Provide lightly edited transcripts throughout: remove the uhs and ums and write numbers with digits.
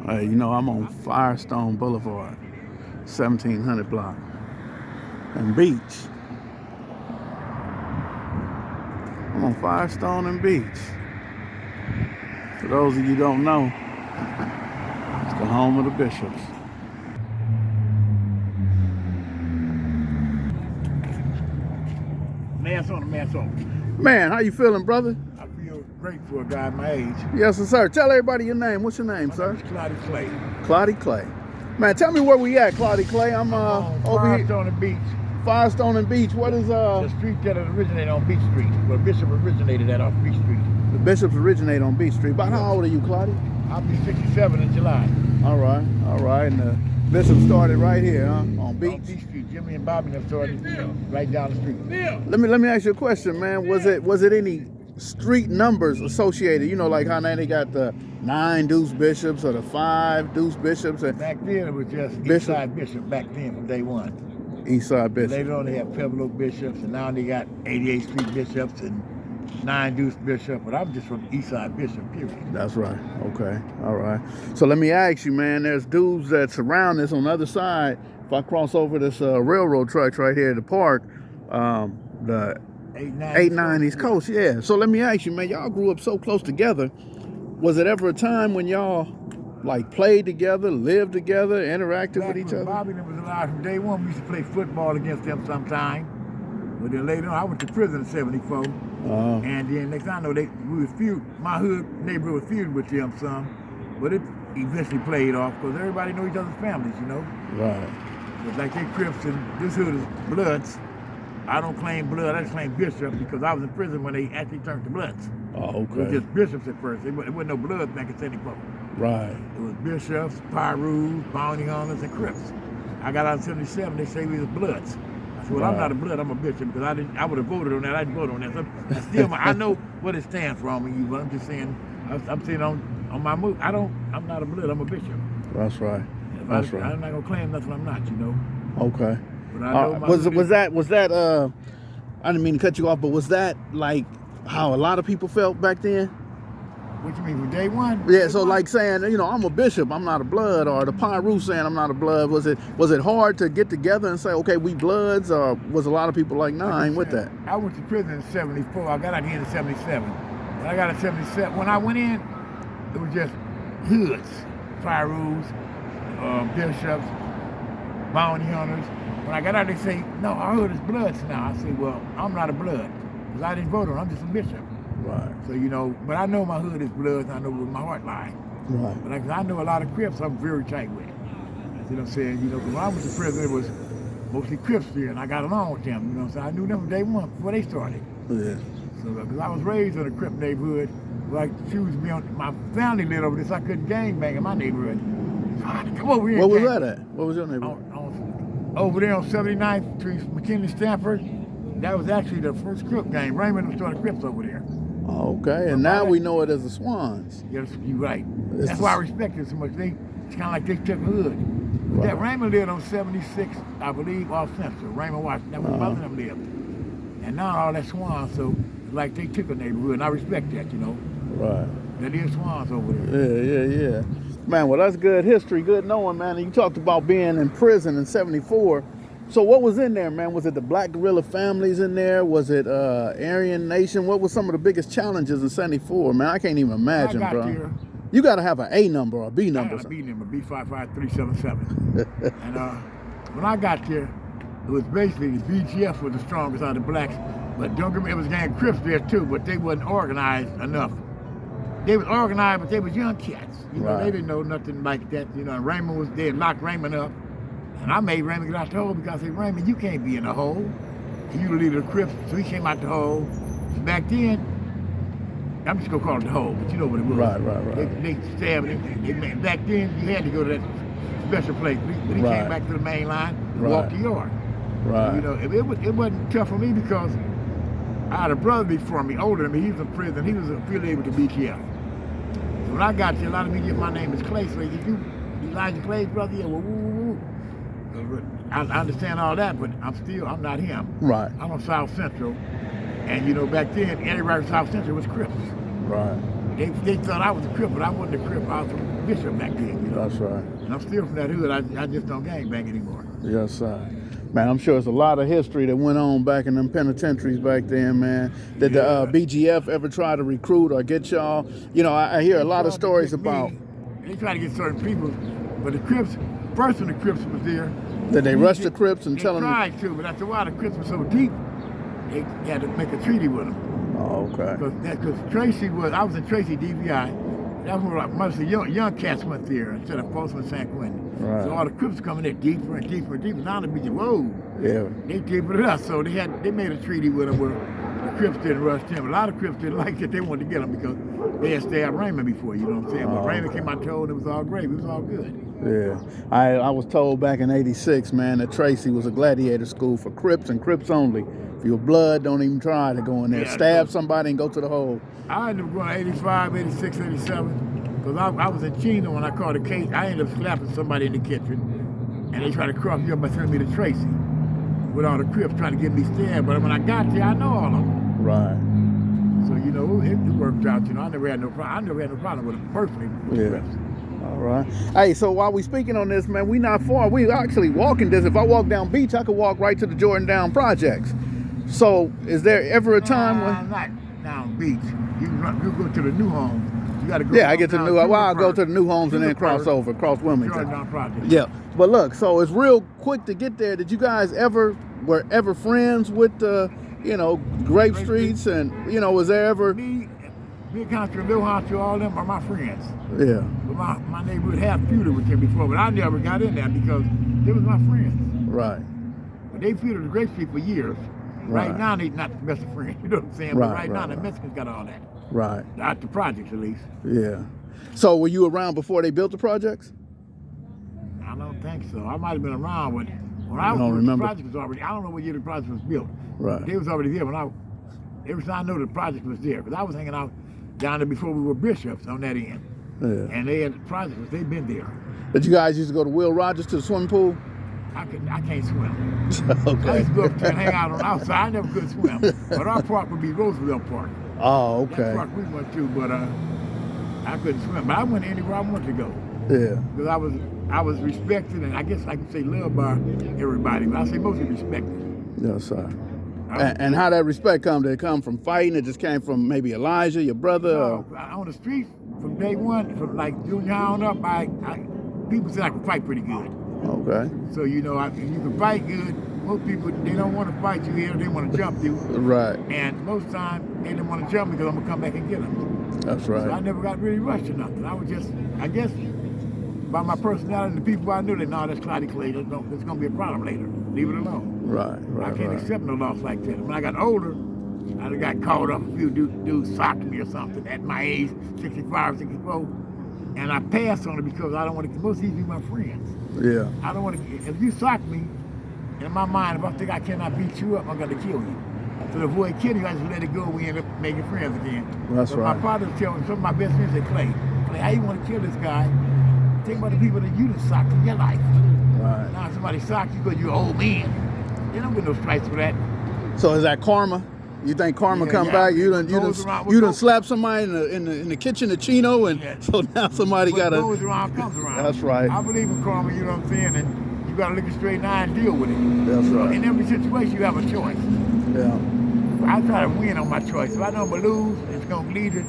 You know, I'm on Firestone Boulevard, 1700 block, and Beach. I'm on Firestone and Beach. For those of you who don't know, it's the home of the Bishops. Mass on the mass on. Man, how you feeling, brother? I feel great for a guy my age. Yes, sir. Tell everybody your name. What's your name, My sir? name is Clardy Clay. Clardy Clay. Man, tell me where we at, Clardy Clay. I'm over here. Firestone and Beach. Firestone and Beach. What is The street that originated on Beach Street. Where Bishop originated at off Beach Street. The Bishops originate on Beach Street. About how old are you, Clardy? I'll be 67 in July. All right. And the Bishops started right here, huh? On Beach. On Beach Street. Jimmy and Bobby have started right down the street. Let me ask you a question, man. Was it any street numbers associated? You know, like how now they got the 9 Deuce Bishops or the 5 Deuce Bishops. Back then it was just Bishop. Eastside Bishop back then from day one. Eastside Bishops. Later on they had Pebble Oak Bishops, and now they got 88th Street Bishops and 9 Deuce Bishop, but I'm just from Eastside Bishop, period. That's right. Okay. All right. So let me ask you, man, there's dudes that surround this on the other side. If I cross over this railroad tracks right here at the park, the 8-9 East Coast, yeah. So let me ask you, man, y'all grew up so close together. Was it ever a time when y'all like played together, lived together, interacted with each other? Bobby was alive from day one. We used to play football against them sometime. But then later on, I went to prison in '74. And then next thing I know, we was feud. My neighborhood was feud with them some. But it eventually played off because everybody know each other's families, you know. Right. But like they Crips and this hood is Bloods. I don't claim blood, I just claim Bishop because I was in prison when they actually turned to Bloods. Oh, It was okay. just Bishops at first. It wasn't no Bloods back in '74. Right. It was Bishops, Pyrus, Bounty Hunters, and Crips. I got out in '77, they say we was Bloods. I said, well, I'm not a Blood, I'm a Bishop because I would have voted on that. I didn't vote on that. So still, I know what it stands for on me, but I'm just saying, I'm saying on my move, I'm not a Blood, I'm a Bishop. That's right. That's right. I'm not going to claim nothing I'm not, you know. Okay. But I know Was that I didn't mean to cut you off, but was that like how a lot of people felt back then? What you mean, from day one? Yeah, so like saying, you know, I'm a Bishop, I'm not a Blood, or the Pyrus saying I'm not a Blood. Was it hard to get together and say, okay, we Bloods, or was a lot of people like, nah, I ain't with that? I went to prison in '74. I got out here in '77. When I got out in '77, when I went in, it was just hoods, Pyrus, Bishops, Bounty Hunters. When I got out, they say, no, our hood is Bloods now. I say, well, I'm not a Blood, because I didn't vote on it, I'm just a Bishop. Right. So, you know, but I know my hood is Bloods, and I know where my heart lies. Right. But like, I know a lot of Crips I'm very tight with. You know what I'm saying? You know, because when I was in prison, it was mostly Crips here, and I got along with them, you know what I'm saying? I knew them from day one, before they started. Yeah. So, because I was raised in a Crip neighborhood, like, choose me on, my family lived over this, I couldn't gangbang in my neighborhood. So I had to come over here. What was that at? What was your neighborhood? Over there on 79th Street, McKinley, Stanford. That was actually the first Crip gang. Raymond started Crips over there. Oh, okay, and now we know it as the Swans. Yes, you're right. It's That's why I respect it so much. It's kind of like they took a hood. Right. That Raymond lived on 76, I believe, off Central. Raymond Washington, that was both of them lived. And now all that Swans, so it's like they took a neighborhood, and I respect that, you know. Right. That is Swans over there. Yeah. Man, well, that's good history, good knowing, man. And you talked about being in prison in '74. So what was in there, man? Was it the Black guerrilla families in there? Was it Aryan Nation? What was some of the biggest challenges in '74, man? I can't even imagine, bro. Here, you got to have an A number or a B number. I got a B number, B55377. And when I got there, it was basically the BGF was the strongest out of the blacks. But don't get me, it was gang Crips there too, but they wasn't organized enough. They was organized, but they was young cats. You know, Right. They didn't know nothing like that. You know, and Raymond was there, locked Raymond up. And I made Raymond get out the hole because I said, Raymond, you can't be in the hole. You the leader of the Crips, so he came out the hole. Back then, I'm just gonna call it the hole, but you know what it was. Right. They stabbed him. Back then, you had to go to that special place. But he came back to the main line and walked the yard. Right. You know, it wasn't tough for me because I had a brother before me, older than me. He was in prison. He was affiliated with the BTF. So when I got there, a lot of me get my name is Clay. So you Elijah Clay's brother? Yeah, woo. I understand all that, but I'm not him. Right. I'm on South Central, and you know back then, everybody from South Central was Crips. Right. They thought I was a Crip, but I wasn't a Crip. I was a Bishop back then, you know. That's right. And I'm still from that hood. I just don't gangbang anymore. Yes, sir. Man, I'm sure it's a lot of history that went on back in them penitentiaries back then, man. Did the BGF ever try to recruit or get y'all? You know, I hear a lot of stories about. They try to get certain people, but the Crips, first when the Crips was there. Did they rush the Crips and tell them? They tried to, but after a while the Crips were so deep, they had to make a treaty with them. Oh, okay. Because Tracy I was in Tracy DVI. That's where most of the young cats went there instead of Folsom and San Quentin. Right. So all the Crips coming there deeper and deeper and deeper. Now the beach, whoa. Yeah. They deeper than us. So they made a treaty with them where the Crips didn't rush them. A lot of Crips didn't like it. They wanted to get them because they had stabbed Raymond before, you know what I'm saying? But Raymond came out and told it was all great. It was all good. Yeah. I was told back in '86, man, that Tracy was a gladiator school for Crips and Crips only. If you're blood, don't even try to go in there. Stab somebody and go to the hole. I ended up going 85, 86, 87. Because I was in Chino when I caught a case. I ended up slapping somebody in the kitchen. And they tried to cross me up by sending me to Tracy. With all the Crips trying to get me stabbed. But when I got there, I know all of them. Right. So, you know, it worked out. You know, I never had no problem with them personally. With the Crips. All right. Hey, so while we speaking on this, man, we not far. We actually walking this. If I walk down Beach, I could walk right to the Jordan Down projects. So, is there ever a time when... Not down Beach. You go to the new homes. You gotta go. Yeah, I get to the new. Well, I'll go to the new homes and then cross Wilmington. Jordan Down project. Yeah, but look, so it's real quick to get there. Did you guys were ever friends with the, Grape Streets, and was there ever? Me, Country, Bill Hunter, all them are my friends. Yeah. But my neighborhood had feuded with them before, but I never got in there because they was my friends. Right. But they feuded with Grape Street for years. Right now, they're not the best of friends. You know what I'm saying? But right now, the Mexicans got all that. Right. At the projects, at least. Yeah. So were you around before they built the projects? I don't think so. I might have been around when I was don't remember. The project was already. I don't know what year the project was built. Right. They was already there when every time I know the project was there because I was hanging out down there before we were bishops on that end. Yeah. And they had projects. They've been there. Did you guys used to go to Will Rogers to the swimming pool? I can't swim. Okay. I used to go up there and hang out on the outside. I never could swim. But our park would be Roosevelt Park. Oh, okay. That park we went to, but I couldn't swim. But I went anywhere I wanted to go. Yeah. Because I was respected, and I guess I could say loved by everybody. But I say mostly respected. Yes, sir. And how that respect come? Did it come from fighting? It just came from maybe Elijah, your brother? No, on the street from day one, from like junior high on up, people said I could fight pretty good. Okay. So if you can fight good, most people they don't want to fight you here. They want to jump you. Right. And most times they didn't want to jump me because I'm gonna come back and get them. That's right. So I never got really rushed or nothing. I was just, I guess, by my personality and the people I knew, that that's Clardy Clay. There's gonna be a problem later. Leave it alone. Right. I can't accept no loss like that. When I got older, I got caught up. A few dudes socked me or something at my age, 65, 64. And I passed on it because I don't want to, most of these be my friends. Yeah. I don't want to, if you sock me, in my mind, if I think I cannot beat you up, I'm going to kill you. So to avoid killing you, I just let it go. We end up making friends again. That's right. My father was telling me, some of my best friends said, Clay, how you want to kill this guy? Think about the people that you done socked in your life. Right. Now somebody socked you because you're an old man. They don't get no stripes for that. So is that karma? You think karma come back? You done slap somebody in the kitchen of Chino, and so now somebody got to. What goes around comes around. That's right. I believe in karma. You know what I'm saying? And you got to look it straight in the eye and deal with it. That's right. In every situation, you have a choice. Yeah. I try to win on my choice. If I know I'm gonna lose, it's gonna lead to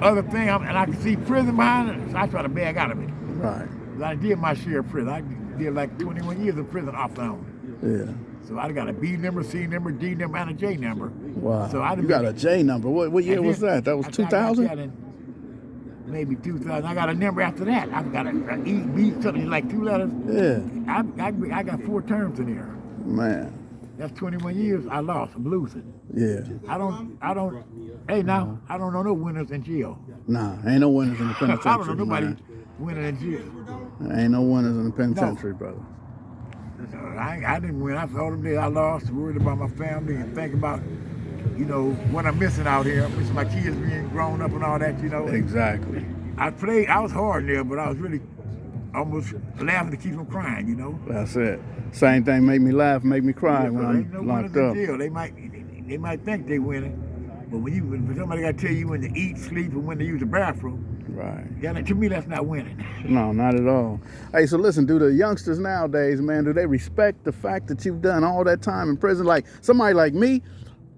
other thing, and I can see prison behind it, so I try to bag out of it. Right. I did my share of prison. I did like 21 years of prison off and on. Yeah. So I got a B number, C number, D number, and a J number. Wow. So you got a J number. What year was that? That was 2000? Maybe 2000. I got a number after that. I've got a E, B, something like 2 letters. Yeah. I got 4 terms in there. Man. That's 21 years I lost. I'm losing. Yeah. Hey, now, I don't know no winners in jail. Nah, ain't no winners in the penitentiary. I don't know nobody winning in jail. Ain't no winners in the penitentiary, brother. I didn't win. I all them days I lost, worried about my family and think about, what I'm missing out here. I'm missing my kids being grown up and all that, Exactly. I was hard there, but I was really almost laughing to keep from crying, That's it. Same thing make me laugh, make me cry when I'm ain't no locked winners up. in jail. They might think they winning, But when somebody got to tell you when to eat, sleep, and when to use the bathroom, Right. yeah, to me that's not winning. No, not at all. Hey, so listen, do the youngsters nowadays, man, do they respect the fact that you've done all that time in prison? Like somebody like me,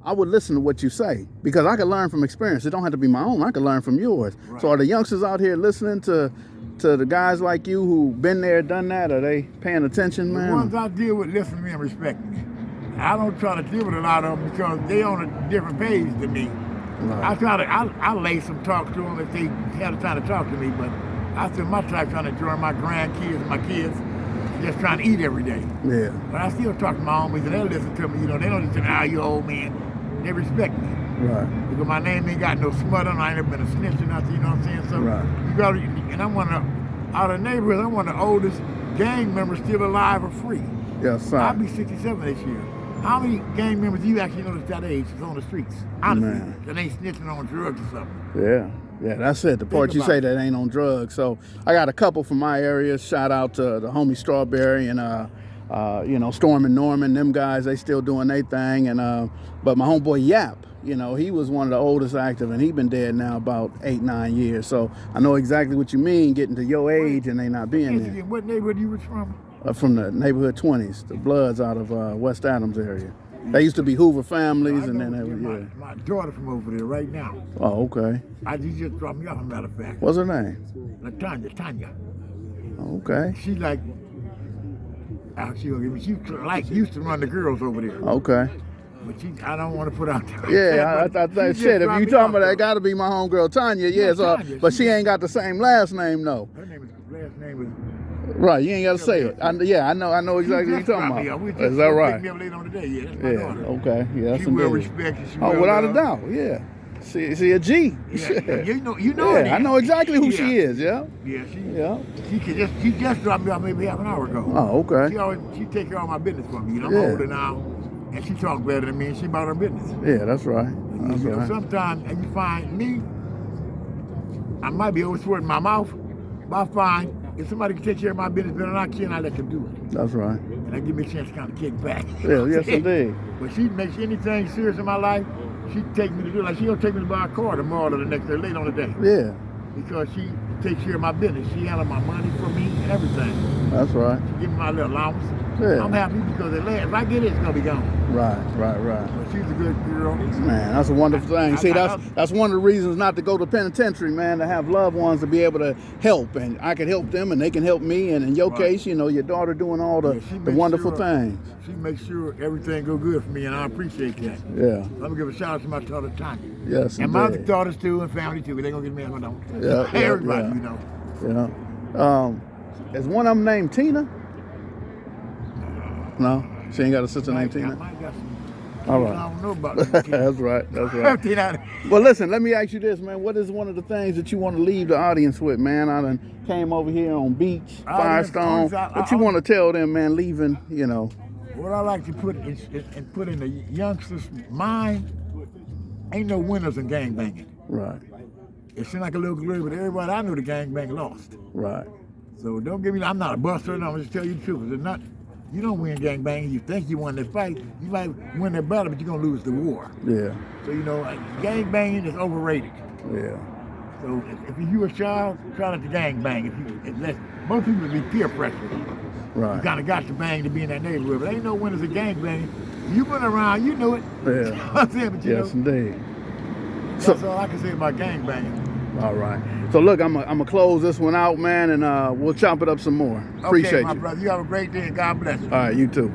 I would listen to what you say because I can learn from experience. It don't have to be my own. I can learn from yours. Right. So are the youngsters out here listening to the guys like you who been there, done that? Are they paying attention, man? The ones I deal with listen to me and respect me. I don't try to deal with a lot of them because they on a different page than me. Right. I lay some talk to them if they had the time to talk to me, but I spend my time trying to enjoy my grandkids and my kids, just trying to eat every day. Yeah. But I still talk to my homies and they listen to me. You know, they don't just say, you old man. They respect me. Right. Because my name ain't got no smut on. I ain't never been a snitch or nothing. You know what I'm saying? So Right. you got to, and I'm one of out of the neighborhood. I'm one of the oldest gang members still alive or free. Yes, sir. I'll be 67 this year. How many gang members do you actually know that's that age is on the streets? Honestly, Man. that ain't snitching on drugs or something. Yeah, that's it. The part you say that ain't on drugs. So I got a couple from my area. Shout out to the homie Strawberry and Storm and Norman. Them guys, they still doing their thing. And but my homeboy Yap, he was one of the oldest active, and he been dead now about 8-9 years. So I know exactly what you mean, getting to your age and they not being there. What neighborhood you was from? From the neighborhood 20s, the Bloods out of West Adams area. They used to be Hoover families, and then they were, my daughter from over there right now. Oh, okay. She just dropped me off, as a matter of fact. What's her name? Tanya. Okay. She like, she used to run the girls over there. Okay. But I don't want to put out there. Yeah, I thought shit. If you talking about that, got to be my homegirl Tanya. Yeah, so, Tanya, but she ain't got the same last name though. Her last name is. Right, you ain't got to say it. I know exactly what you're talking about. Is that right? Pick me up later on today. Yeah, that's my Yeah. daughter. Okay. Yeah. She well respected. She Oh, well without a loved. doubt. Yeah. She a G. Yeah. You know Yeah, her. I know exactly who Yeah. she is. Yeah. Yeah. She just dropped me off maybe half an hour ago. Oh, okay. She take care of all my business for me. I'm Yeah. older now, and she talk better than me, and she about her business. Yeah, that's right. That's You know, right. sometimes, and you find me, I might be oversword in my mouth, but I find if somebody can take care of my business better than I can, I let them do it. That's right. And that give me a chance to kind of kick back. Yeah, yes indeed. But she makes anything serious in my life, she take me to do it. Like she gonna take me to buy a car tomorrow or the next day, late on the day. Yeah, Because she takes care of my business. She handles my money for me and everything. that's right. She give me my little allowance. Yeah. I'm happy because if I get it, it's gonna be gone. Right. But she's a good girl. Man, that's a wonderful thing. See, that's one of the reasons not to go to penitentiary, man, to have loved ones to be able to help. And I can help them and they can help me. And in your case, your daughter doing all the wonderful things. She makes sure everything go good for me, and I appreciate that. Yeah. Let me give a shout out to my daughter, Tanya. Yes, and my other indeed. daughters too, and family too, but they gonna get me out of my don't. Yeah, Everybody, Yeah. Is one of them named Tina? No? She ain't got a sister named Tina? I might got some. All right. I don't know about that. That's right. Tina. Well, listen, let me ask you this, man. What is one of the things that you want to leave the audience with, man? I done came over here on Beach, Firestone. What you want to tell them, man, leaving, What I like to put in the youngsters' mind, ain't no winners in gangbanging. Right. It seems like a little glory, but everybody I knew the gangbang lost. Right. So don't give me, I'm not a buster, and I'm just tell you the truth. It's not, you don't win gangbanging. You think you won the fight. You might win the battle, but you're going to lose the war. Yeah. So, gangbanging is overrated. Yeah. So if you're a child, try not to gangbang. Most people be peer pressure. Right. You kind of got to bang to be in that neighborhood. But ain't no winners of gangbanging. You been around, you know it. Yeah. You know what I'm saying? But Yes, indeed. That's all I can say about gangbanging. All right. So look, I'm gonna close this one out, man, and we'll chop it up some more. Appreciate my you. brother. You have a great day and God bless you. All right, you too.